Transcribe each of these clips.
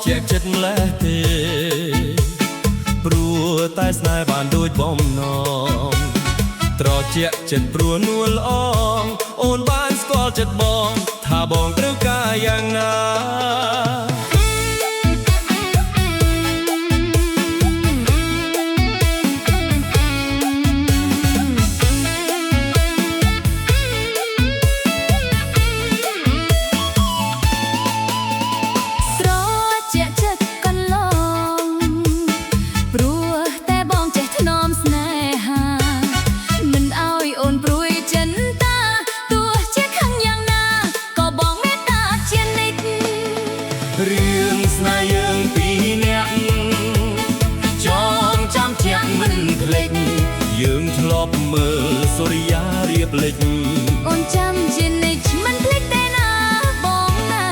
ជាចិត្តម្លេះទេព្រោះតែស្នេហ៍បានដូចបំណងត្រជាចិត្តព្រោះនួលអងអូនបានស្គាល់ចិត្តបងថាបងត្រូវការយ៉ាងណារឿងស្នេហ៍យើងពីរនាក់ចងចាំជាក់មិនភ្លេចយើងធ្លាប់មើលសូរិយារៀបលិចអូនចាំជានិច្ចមិនភ្លេចទេណាបងណា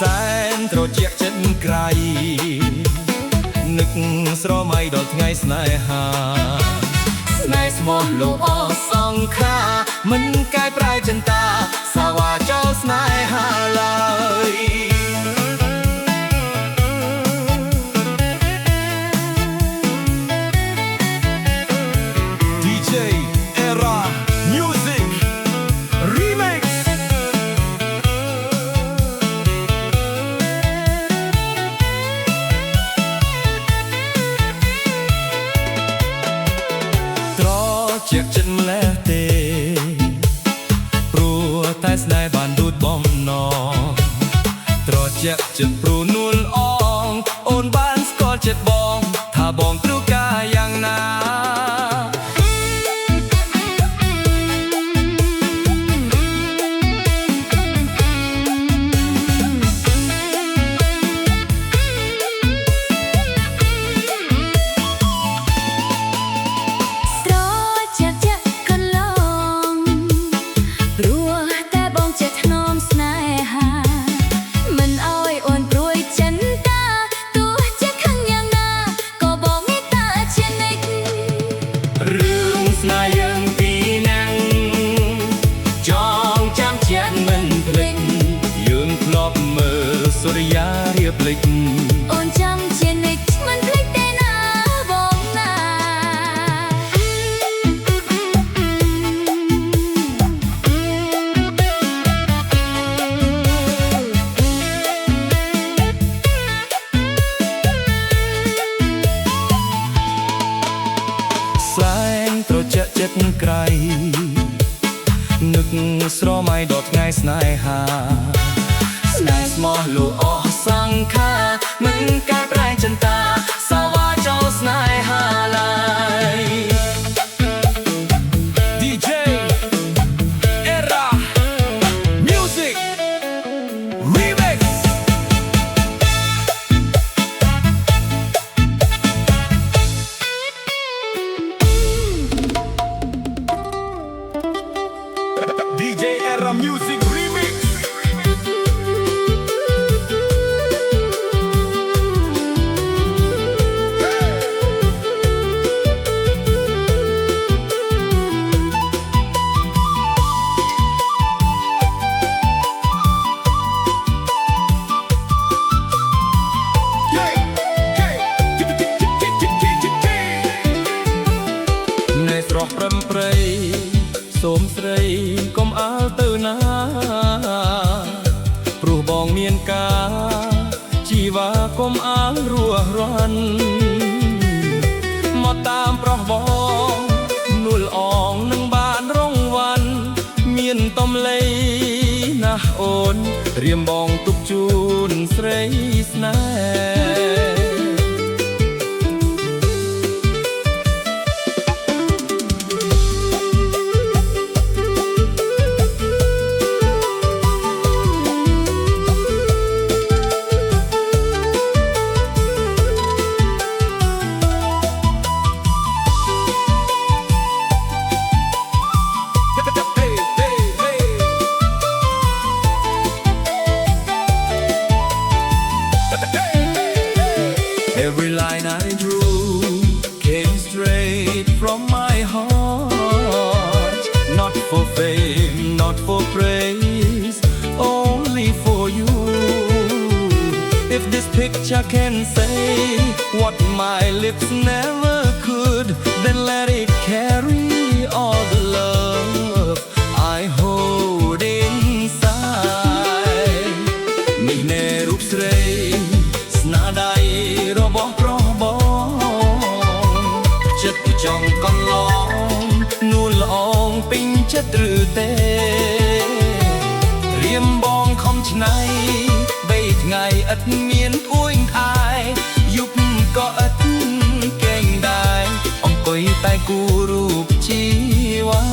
សែនត្រជាក់ចិត្តក្រៃនឹកស្រមៃដល់ថ្ងៃស្នេហាស្នេហ៍ស្មោះលោកអសង្ខាមិនកែប្រែចិន្តាសាវាចោលស្នេហាឡើយ DJ Era Music Remix ត្រជាក់ចិត្តម្លេះទេព្រោះតែស្នេហ៍បានដូចបំណងត្រជាក់ចិត្តព្រោះនួលអងអូនបានស្គាល់ចិត្តបងថាបងត្រូវការយ៉ាងណារឿងស្នេហ៍យើងពីរនាក់ចងចាំជាក់មិនភ្លេចយើងធ្លាប់មើលសូរិយារៀបលិចអូនចាំជានិច្ចមិនភ្លេចទេណាបងណាសែងត្រជាក់ចិត្តក្រៃនឹកស្រមៃដល់ថ្ងៃស្នេហាស្នេហ៍ស្មោះលោកអស់សង្ខាមិនកែប្រែចិន្តាសាវាចោលស្នេហាឡើយ DJ Era Music Remix DJ Era Music Remix នៅស្រស់ព្រឹមព្រៃសូមស្រីកុំអាលទៅណាព្រោះបងមានការជីវ៉ាកុំអាលរស់រាន់មកតាមប្រុសបងនួលអងនឹងបានរងវ៉ាន់មានតំលៃណាស់អូនរៀមបងទុកជូនស្រីស្នេហ៍ for praise only for you. If this picture can say what my lips never could, then let it carry all the love I hold inside. នេះណែរូបស្រីស្នាដៃរបស់ប្រុសបងចិត្តចង់កន្លងនួនល្អងពេញចិត្តឬទេរៀមបងខំច្នៃបីថ្ងៃឥតមានអួយអាយយប់ក៏ឥតកេងដែរអង្គុយតែគូររូបជីវ៉ា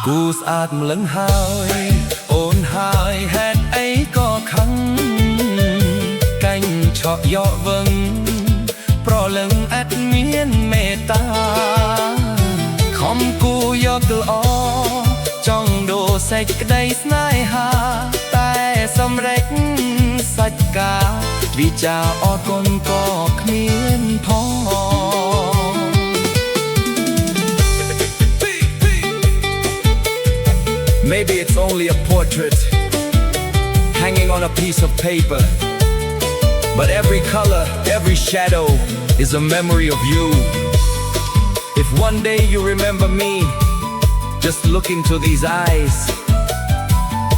គូស្អាតម្លឹងហើយអូនហើយហេតុអីក៏ខឹងកាញ់ឆក់យកវឹងប្រលឹងអត់មានមេត្តាខំគូយកល្អចង់ដូរសេចក្តីស្នេហាតែសម្រេចសាច់ការវិចារអរគុណក៏គ្មានផង Maybe it's only a portrait hanging on a piece of paper, but every color, every shadow is a memory of you. If one day you remember me, just look into these eyes.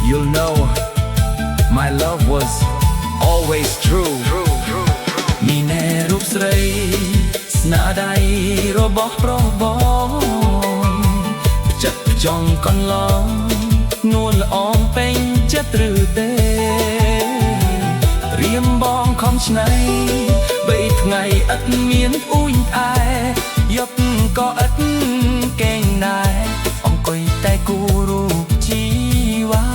You'll know my love was always true. នេះណែរូបស្រីស្នាដៃរបស់ប្រុសបងចិត្តចង់កន្លងនួនល្អងពេញចិត្តឬទេរៀមបងខំច្នៃបីថ្ងៃឥតមានអ៊ូញអែយប់ក៏ឥតកេងដែរអង្គុយតែគូររូបជីវ៉ា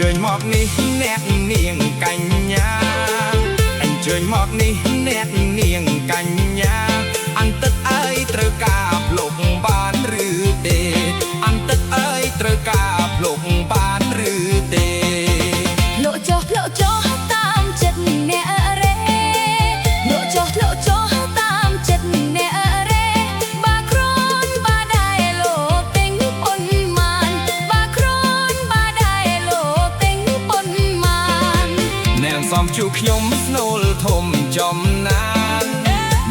ជើញមកនេះអ្នកនាងកញ្ញាអញ្ជើញមកនេះអ្នកនាងកញ្ញាអន្តិតអើយត្រូវការភ្លុកបានឬទេអន្តិតអើយត្រូវការភ្លុកបានឬទេលោកចុះតាមចិត្តអ្នករេលោកចុះតាមចិត្តអ្នករេបាក្រនបាដែរលោកទិញប៉ុនម៉ានបាក្រនបាដែរលោកទិញប៉ុនម៉ានអ្នកសំជួខ្ញុំស្នូលធំចំណាន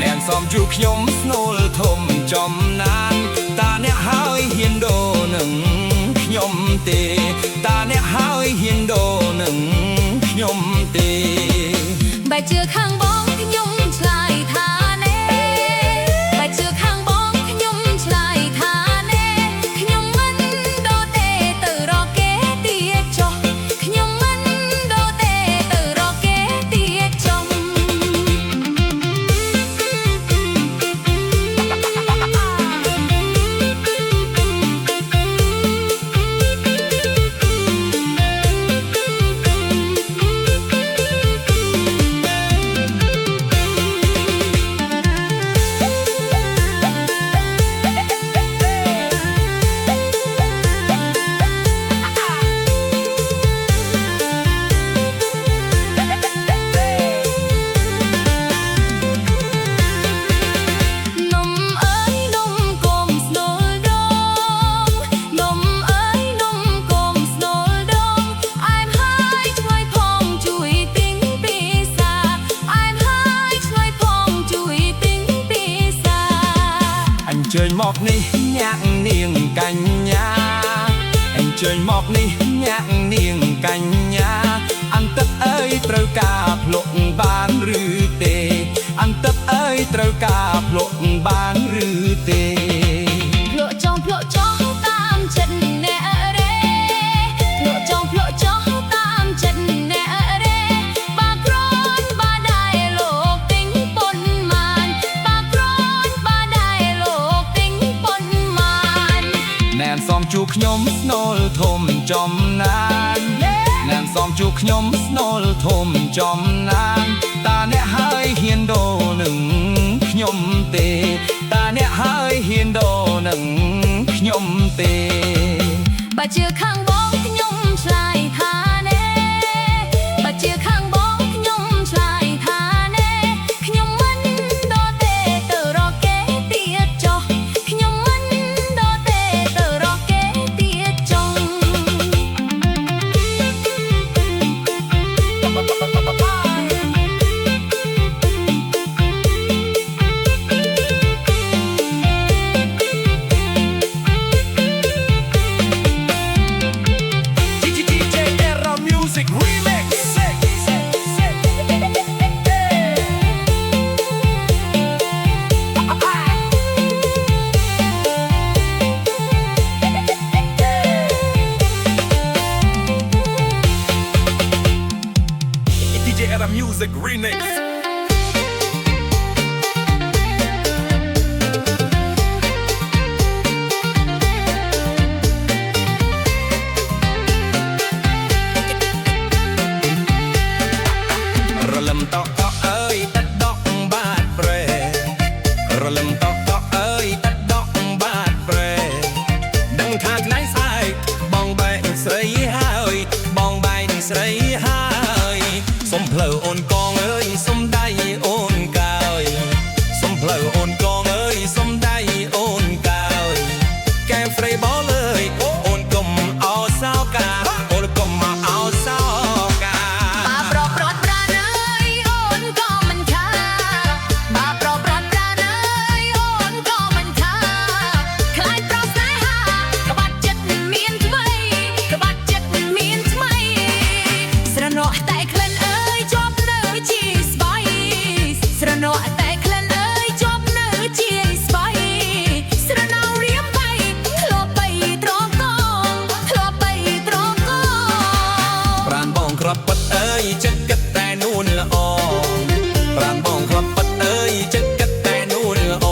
អ្នកសំជួខ្ញុំស្នូលធំចំណានតាអ្នកហើយហ៊ានដូរនឹងខ្ញុំទេតាអ្នកហើយហ៊ានដូរនឹងខ្ញុំទេបែរជឿខាងបងខ្ញុំឆ្លើយថាណែបែរជឿខាងបងខ្ញុំឆ្លើយថាណែខ្ញុំមិនដូរទេទៅរកគេទៀតចុះខ្ញុំមិនដូរទេទៅរកគេទៀតចុះ មកនេះញាក់នាងកញ្ញាអញ្ជើញមកនេះញាក់នាងកញ្ញាអន្ទឹកអើយត្រូវការភ្លុកបានឬទេអន្ទឹកអើយត្រូវការភ្លុកបានឬទេភ្លក់ចង់ភ្លក់ចង់តាមចិត្តអ្នករេភ្លក់ចង់ភ្លក់ចង់តាមចិត្តអ្នករេបាក្រនបាដែរលោកទិញប៉ុនម៉ានបាក្រនបាដែរលោកទិញប៉ុនម៉ានណែនសំជួខ្ញុំស្នូលធំចំណានណែនសំជួខ្ញុំស្នូលធំចំណានតាអ្នកហើយហ៊ានដូរនឹងខ្ញុំទេតាអ្នកហើយហ៊ានដូរនឹងខ្ញុំទេបើជឿខាងបងខ្ញុំឆ្លើយថាណែបើជឿខាងបងខ្ញុំឆ្លើយថាណែខ្ញុំមិនដទេទៅរកគេទៀតចុះខ្ញុំមិនដទេទៅរកគេទៀតចុះMusic Remix រលឹមតក់អើយតែដកបាតប្រែរលឹមតក់អើយតែដកបាតប្រែដឹងថាថ្ងៃស្អែកបងបែកស្រីហើយបងបែកស្រីហើយសុំផ្លូវអូនកងអើយសុំដៃអូនកើយសុំផ្លូវអូនកងអើយសុំដៃអូនកើយកែស្រីបលអើយអូនកុំអោសោកាអូនកុំមកអោសោកាបាប្រប្រត់ប្រានអើយអូនក៏មិនខាបាប្រប្រត់ប្រានអើយអូនក៏មិនខាខ្លាចប្រស្នេហាក្បាត់ចិត្តមានថ្មីក្បាត់ចិត្តមានថ្មីស្រណោះតែក្លិនអើយជាប់នៅជាស្បៃស្រណោះតែក្លិនអើយជាប់នៅជាស្បៃស្រណោរៀមបីធ្លាប់បីត្រង់កងធ្លាប់បីត្រង់កងប្រានបងក្របពិតអើយចិត្តគិតតែនួនល្អប្រានបងក្របពិតអើយចិត្តគិតតែនួនល្អ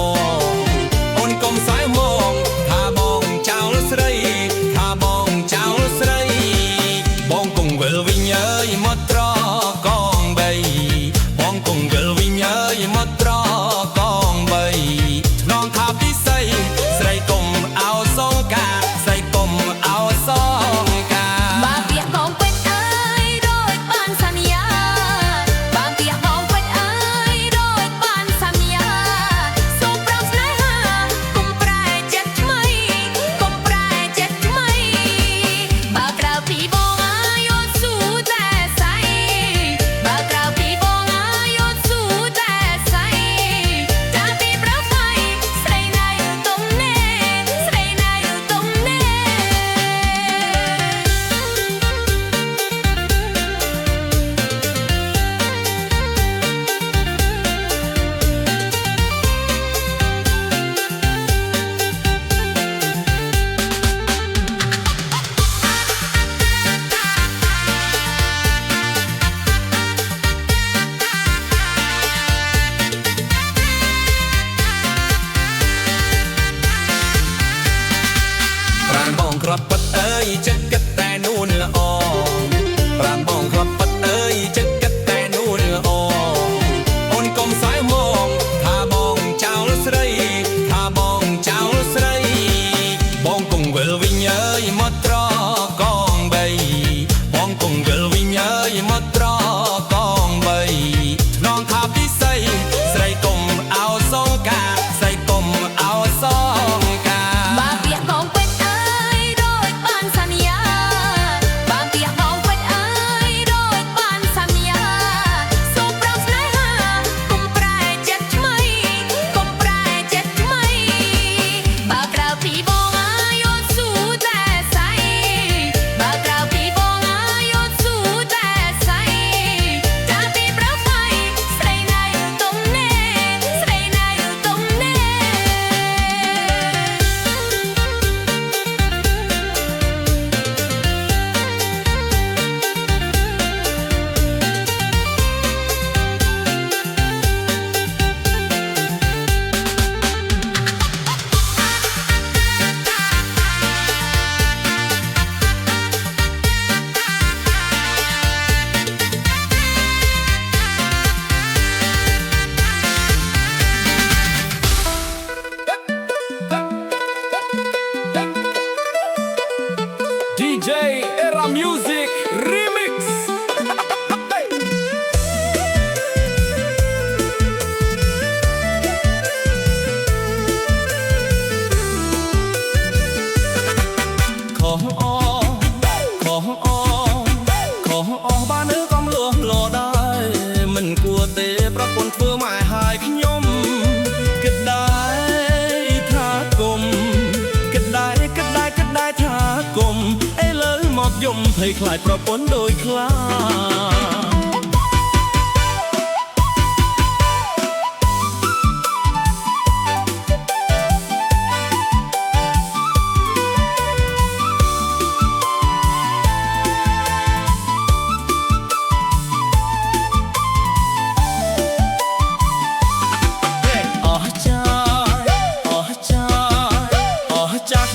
អូនកុំសើមងថាបងចោលស្រីថាបងចោលស្រីបងគង់វិលវិញអើយមកត្រកងបីបងគង់វិលវិញអើយមកត្រកងបីថ្នងថាពិសីស្រីកុំអោសងកាស្រីកុំអោសងកាបាពាក្យបងពេចអើយដូចបានសន្យាបាពាក្យបងពេចអើយដូចបានសន្យាសូមប្រំស្នេហាកុំប្រែចិត្តថ្មីកុំប្រែចិត្តថ្មីបើក្រៅពីបងអើយអូនស៊ូតែសៃបើក្រៅពីបងអើយអូនស៊ូតែសៃតាពីប្រៅស្អីស្រីណាយទុំណែស្រីណាយទុំណែប្រានបងក្របពិតអើយចិត្តគិតតែនួនល្អប្រានបងក្របពិតអើយចិត្តគិតតែនួនល្អអូនកុំសើមងថាបងចោលស្រីថាបងចោលស្រីបងគង់វិលវិញអើយមកត្រកងបីបងគង់វិលវិញអើយមកត្រកងបីថ្នងថាពិសីស្រីកុំអោសងកាស្រីកុំអោសងកាបាពាក្យបងពេចអើយដូចបានសន្យា អខអខអបានើកំលួសលោដែរមិនគួរទេប្រពន្ធធ្វើម៉ែហើយខ្ញុំគិតដែរថាគុំគិតដែរថាគុំឥឡូវមកយំភ័យខ្លាចប្រពន្ធដូចខ្លា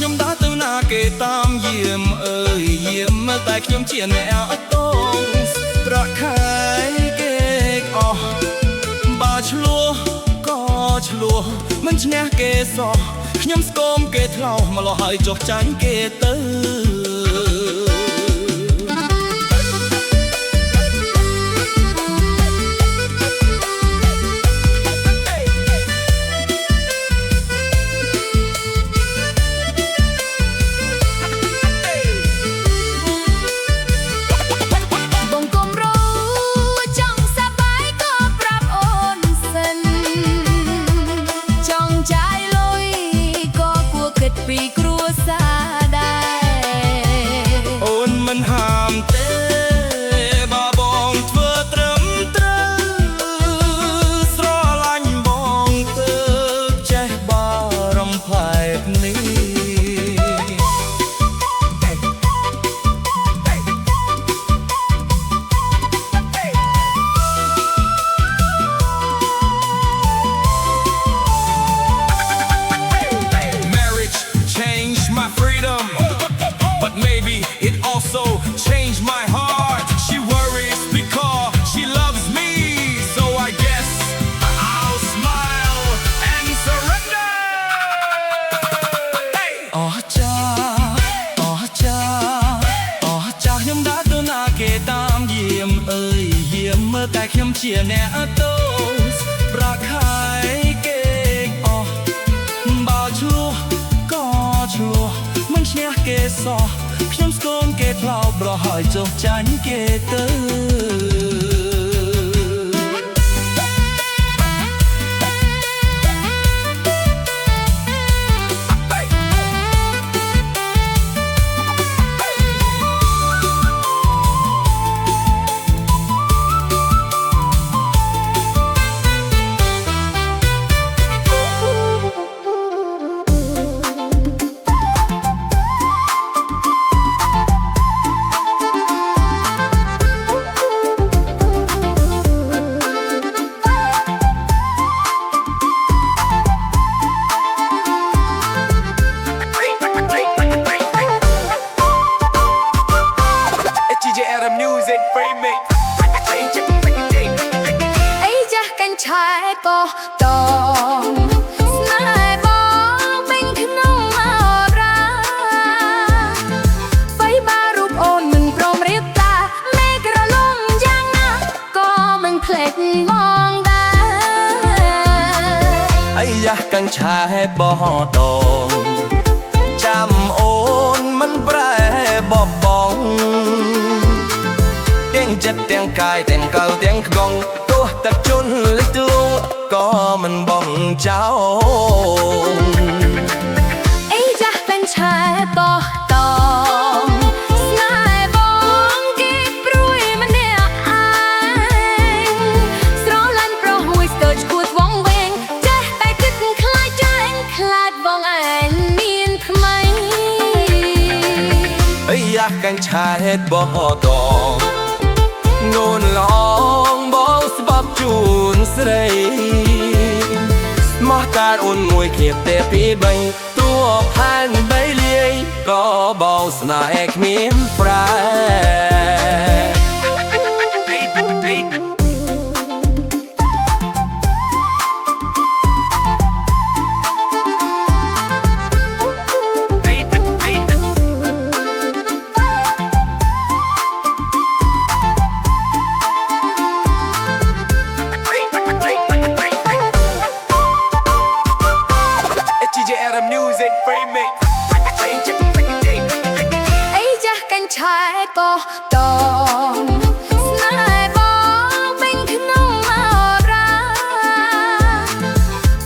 ខ្ញុំដើរទៅណាគេតាមយាមអើយយាមមើលតែខ្ញុំជាអ្នកអត់តងប្រខែគេអស់បើឆ្លោះក៏ឆ្លោះមិនឈ្នះគេសោះខ្ញុំស្គមគេថ្លោះមកលោះហើយចុះចាញ់គេទៅពីគ្រួសារដែរអូនមិនហាមទេបើបងធ្វើត្រឹមត្រូវស្រឡាញ់បងទៅចេះបារម្ភផែកនេះ Maybe it also changed my heart. She worries because she loves me. So I guess I'll smile and surrender. Hey! អស់ចាខ្ញុំដើរទៅណាគេតាមយាមអើយយាមមើលតែខ្ញុំជាអ្នកតូចប្រខែគេអស់បើឆ្លោះក៏ឆ្លោះមិនឈ្នះគេសោះខ្ញុំស្គមគេថ្លោប្រហើយចុះចាញ់គេទៅអីចាស់កាញ់ឆែកោតងស្នេហ៍បងពេញក្នុងអរាបៃបារូបអូនមិនព្រមរៀបតាមេក្រឡំយ៉ាងណាក៏មិនភ្លេចមកដែរអីយ៉ាស់កាញ់ឆែបោះតងចាំអូនមិនប្រែបបងទាំងចិត្តទាំងកាយទាំងកៅទាំងកងទោះទឹកជន់លិចទូក៏មិនបងចោលអីចាស់เป็นឆែបោះតងស្នេហ៍បងគេព្រួយម្នាក់ឯងស្រឡាញ់ប្រុសមួយស្ទើរឈួតវងវែងចេះតែគិតខ្លាចចាញ់ខ្លាចបងឯងមានថ្មីអីយ៉ាស់កាញ់ឆែបោះតងងូនឡងបងស្បប់ជូនស្រីមកតាអូនមួយគៀបតែពីរបីតួផានបីលាយក៏បងស្នេហ៍គ្មានប្រែ DJ Adam Music Remix. ก็ตองស្នេហ៍បងពេញក្នុងអរា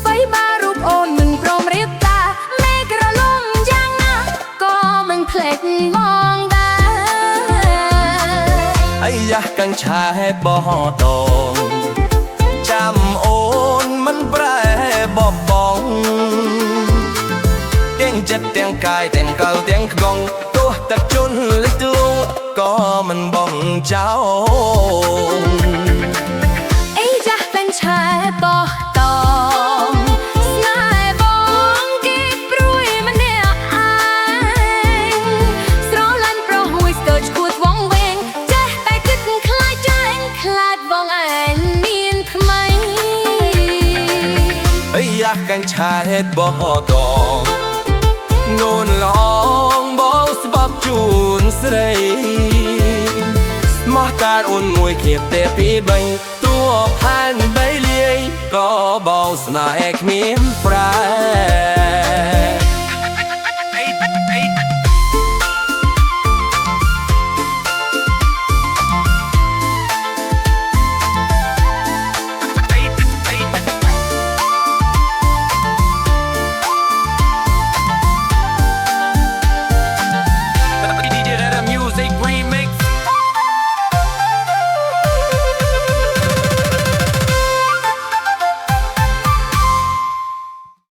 ໄฟបារូបអូនមិនព្រមរៀបតាមេក្រឡំយ៉ាងណាក៏មិនភ្លេចបងដែរអាយ៉ាកាន់ឆាយបោះតងចាំអូនមិនប្រែបបងទាំងចិត្តទាំងកាយទាំងកៅទាំងខ្កងទោះតែជន់លិចទួងក៏មិនបងចោលអីចាស់เป็นชายបោះតងស្នេហ៍បងគេព្រួយម្នាក់ឯងស្រឡាញ់ប្រុសមួយស្ទើរឈួតវងវែងចេះតែគិតខ្លាចចាញ់ខ្លាចបងឯងមានថ្មីអាយ៉ាកាន់ឆាយបោះតងងូនឡងបងស្បប់ជូនស្រីមកតាអូនមួយគៀបតែពីបីតួផានបីលាយក៏បងស្នេហ៍គ្មានប្រែ